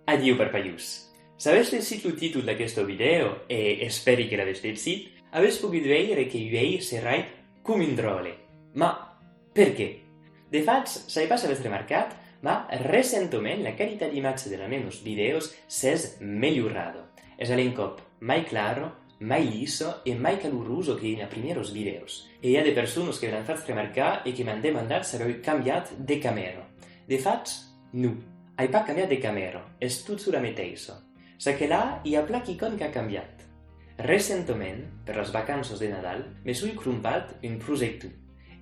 Addio parpaius. Se avete sentito il titolo di questo video, e spero che l'avete sentito, avete potuto vedere che io sarai come un drole. Ma perché? De fatto, se pas avete remarcat, ma recentemente la qualità di imatge della meus videos s'és migliorado. Es un cop mai claro, mai liso e mai caluroso que en els primers videos. E hi ha de persones que m'han fet remarcar i que m'han demandat si havia canviat de camera. De faig, no. He pas canviat de camera, és tot sur la mateixa. Sa que là hi ha pla quicon que ha canviat. Recentement, per les vacances de Nadal, me suis crumpat un projecte.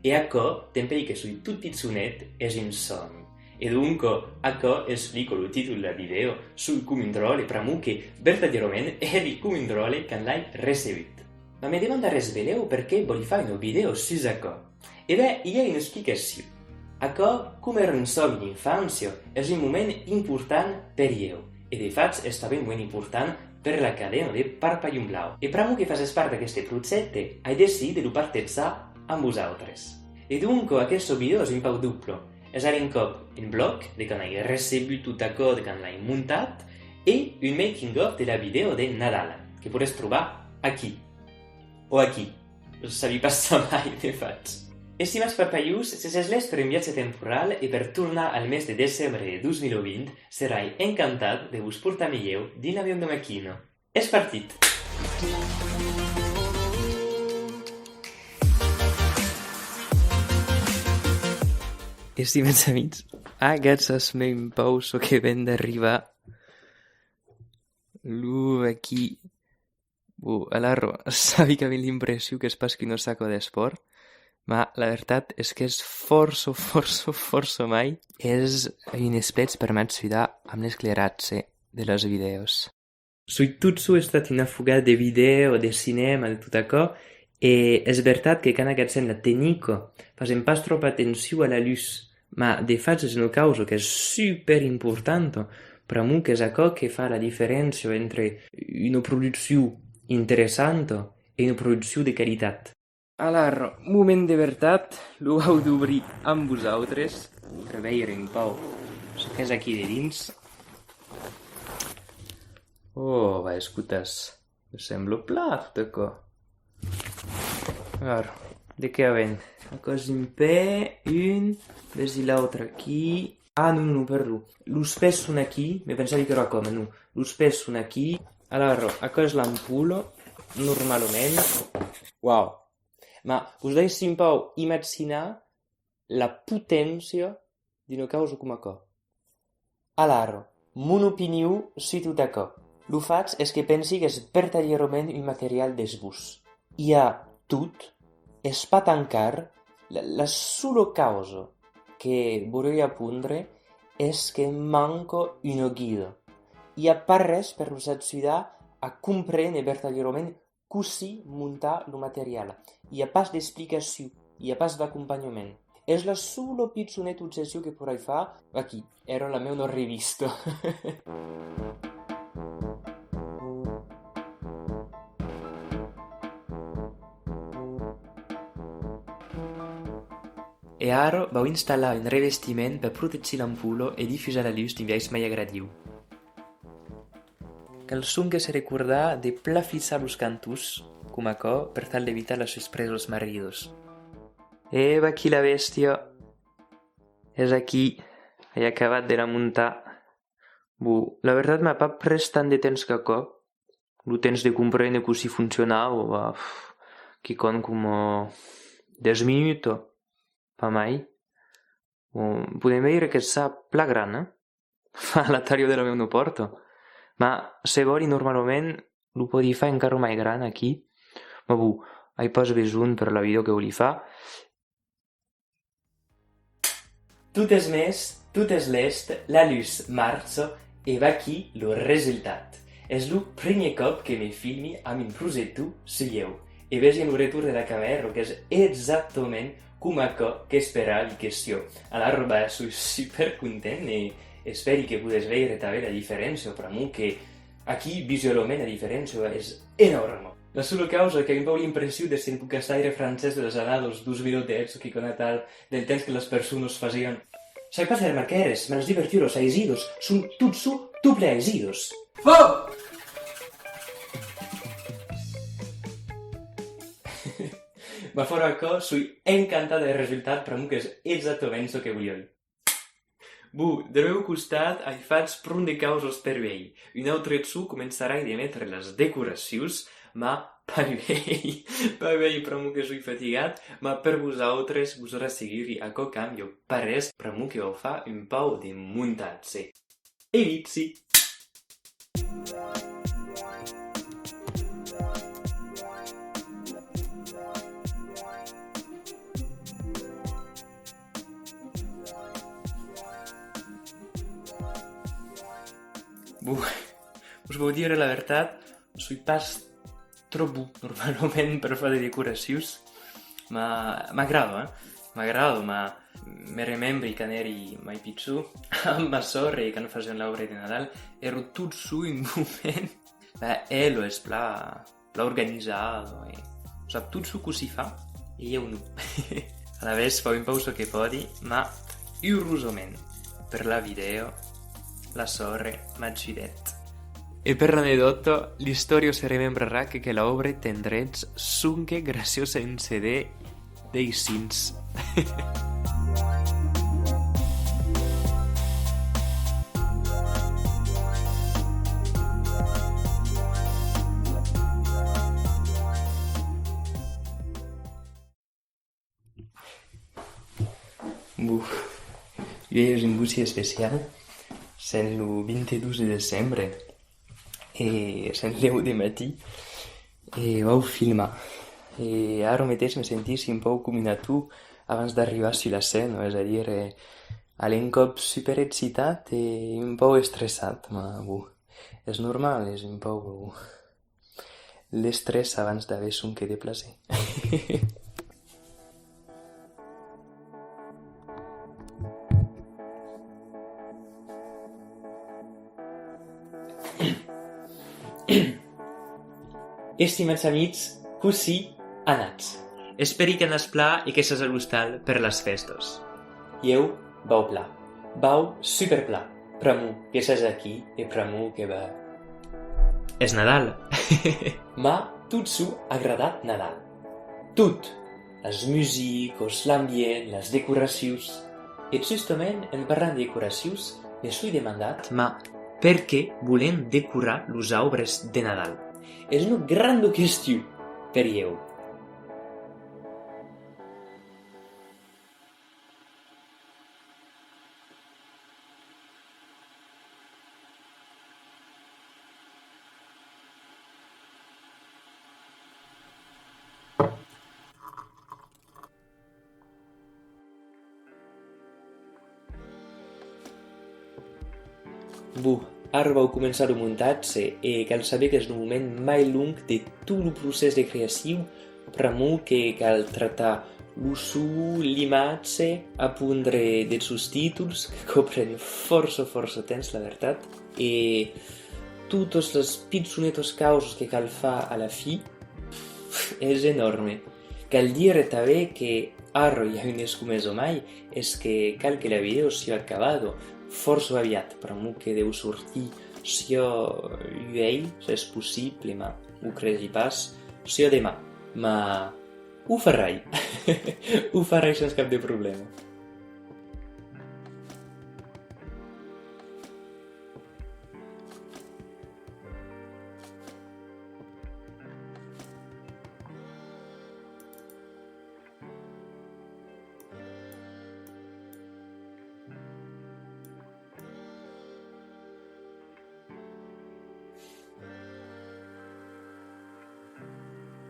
E acò, tempei que sui tot pizzonet, és un somni. E dunque, acò explico il titolo del video sul cumindrole per mu che verdaderamente eri cumindrole che l'hai ricevuto. Ma mi demanda resveleu perché voglio fare un video su acò. E beh, hi ha una explicació. Acò, come era un somni d'infància, és un moment important per io. E de faig és també un moment important per la cadena de Parpallum Blau. E per mu que facis part d'aquest projecte, he decidit de partejar amb vosaltres. E dunque, aquest video és un pau duplo. És un cop un blog de quan he rebut tot això de quan l'he muntat i un making of de la video de Nadal, que podràs trobar aquí. O aquí. No sabia passar mai, de faig. Estimats parpaius, si s'és per un viatge temporal i per tornar al mes de desembre de 2020, serà encantat de vos portar millor dins l'avió de Maquino. És partit! Estimats amics, aquests és el meu pauso que ven d'arribar. Aquí. Allora, sabi que a mi l'impressió que és pas que no saco d'esport, ma la veritat és que és força mai és un esplets per m'ajudar amb l'escleratge de les videos. Sui tutto estat una fuga de video, de cinema, de tot això, e és veritat que quan aquest sent la tecnica facem pas trop atenció a la luz, ma de faig és una causa que és super important per a mi que és això que fa la diferència entre una producció interessant i una producció de qualitat. Allora, moment de veritat, lo heu d'obrir amb vosaltres, per veure un pau el que és aquí de dins. Oh, va, escoltes, me sembla pla tot això. Allora, de què ven? Això és un pe, ves i l'altre aquí. Ah, no, perdó. Los pes són aquí, me pensava que era com, no. Los pes són aquí. Allora, això és l'ampolla, normalment. Uau! Ma us deixo un pau imaginar la potència d'una causa com això. Allora, mon opinió sur tot això. El faig és que pensi que és verdaderament un material d'esbós. Hi ha tot, és pas tan car, la sola causa que vorrei apondre és que manca una guida. Hi ha pas res per us ajudar a comprendre verdaderament così muntar el material. Hi ha pas d'explicació, hi ha pas d'acompanyament. És la sola pizzoneta obsessió que podré fer aquí. Era la meva revista. E ara vau instal·lar un revestiment per protegir l'ampolla i difusar la llum d'un viatge mai agradiu. Calçum que se recordar de plafissar els cantos, com això, per tal d'evitar les sorpreses marridos. Va aquí la bèstia. És aquí. He acabat de la muntar. La veritat m'ha pas pres tant de temps que això. El temps de comprendre que si funcionava, que com 10 minuts. Pa mai. Podem veure que és pla gran, fa la talla de la meva porta. Ma se voli normalment lo podi fer encara mai gran aquí. Ma hai pas besoin per la video que voli fer. Tot és més, tot és l'est, la luz marxa i va aquí el resultat. És el primer cop que me filmi amb un projecte seu. I vegi el retorn de la càmera que és exactament com això que esperava i que jo. Allora, soy super content i espero que puguis veure també la diferència, per a mi que aquí visualment la diferència és enorme. La sola causa que em va l'impressió de ser un pocastaire francès dels anals 2010, que conec tal del temps que les persones feien sai pas fer marqueres, menos divertiros, aisidos, sun tutsu duple aisidos. Fo! Ma fora que sui encantat del resultat, però que és exactament el que volia. Del meu costat, he fet prun de causes per veure. Un altre su començarà a emetre les decoracions, ma per veure, però que sui fatigat, ma per vosaltres us haurà seguir a qual canvi pareix, però que ho fa un pau de muntatge. Inizi! Us vau dir la veritat, sui pas trop bo normalment per fer de decoracions, ma m'agrada, ma me remembri quan eri mai pitjor, amb ma sorra i quan facien l'obra de Nadal, ero tot su in moment, elo és pla organitzado, sap tot su que si fa, i io no. A la vez fa un pauso che podi, ma urosament, per la video, la sorra m'ha giret. E per l'aneddoto, l'història si remembrarà que l'obra tendrets sunque graciosa en CD dei Sins. Jo és un buci especial, sent el 22 de desembre, i sent l'10 de matí, i vau filmar. I ara mateix me sentís un poc com a tu abans d'arribar a l'escena, és a dir, a l'encop superexcitat i un poc estressat, ma és normal, és un poc l'estrès abans d'haver sunque de placer. Estimats amics, così anats. Esperi que anàs pla i que s'has agustat per les festes. Eu vau pla. Vau superpla. Premu que s'has aquí i premu que va... És Nadal. Ma tot s'ho agradat Nadal. Tot. Les músiques, l'ambient, les decoracions. I justament en parlant de decoracions, me s'ho he demandat, ma per què volem decorar les obres de Nadal? És una gran qüestió per eu. Ara vau començar el muntatge i cal saber que és un moment mai lung de tot el procés de creació, però que cal tractar l'uso, l'imatge, apondre dels seus títols, que cobren força temps, la veritat, i totes les pitjonetes causes que cal fer a la fi, és enorme. Cal dir també que ara hi ha un més o mai, és que cal que la video sia acabada força aviat, però que deu sortir sia lluell, si és possible, ma ho cregi pas, sia demà, ma ho farai, ho farai sense cap de problema.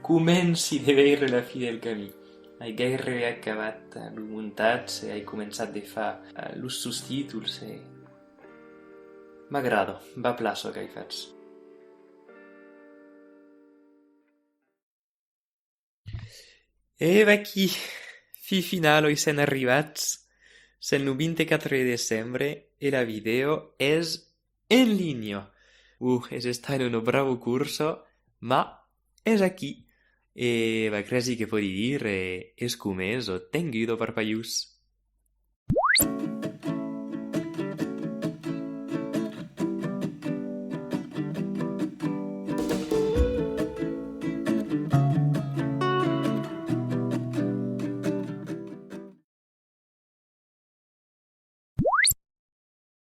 Comenci de veure la fi del camí. He gairebé acabat el muntatge, he començat de fer els subtítols i... M'agrada, va plaça que he fet. E aquí, fi final, hi sen arribats. Sent el 24 de desembre e la video és en línia. És estar en un bravo curso, ma és aquí. E va cresi que podi dir és com és o tenguido per paiús.